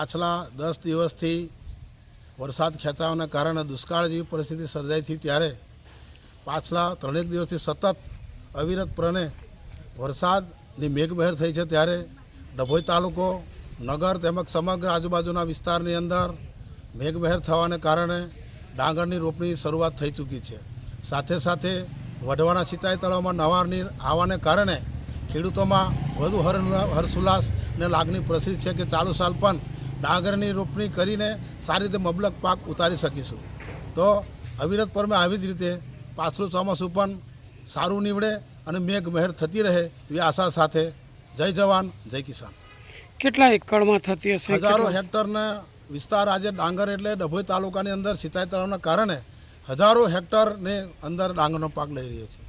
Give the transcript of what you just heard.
પાછલા 10 દિવસથી વરસાદ ખેંચાવાના કારણે દુષ્કાળ જેવી પરિસ્થિતિ સર્જાઈ હતી, ત્યારે પાછલા 3 દિવસથી સતત અવિરતપણે વરસાદની મેઘમહેર થઈ છે, ત્યારે ડભોઈ તાલુકો, નગર તેમજ સમગ્ર આજુબાજુના વિસ્તારની અંદર મેઘમહેર થવાને કારણે ડાંગરની રોપણી શરૂઆત થઈ ચૂકી છે। સાથે સાથે વઢવાના સિંચાઈ તળાવમાં નવા નીર આવવાને કારણે ખેડૂતોમાં વધુ હર્ષોલ્લાસ અને લાગણી પ્રસરી છે કે ચાલુ સાલ પણ ડાંગરની રોપણી કરીને સારી રીતે મબલક પાક ઉતારી શકીશું। તો અવિરતપણે આવી જ રીતે પાછલું ચોમાસું પણ સારું નીવડે અને મેઘમહેર થતી રહે એવી આશા સાથે જય જવાન જય કિસાન। કેટલા એકડમાં થતી હશે? હજારો હેક્ટરના વિસ્તાર આજે ડાંગર એટલે ડભોઈ તાલુકાની અંદર સિંચાઈ તળાવના કારણે હજારો હેક્ટરની અંદર ડાંગરનો પાક લઈ રહ્યો છે।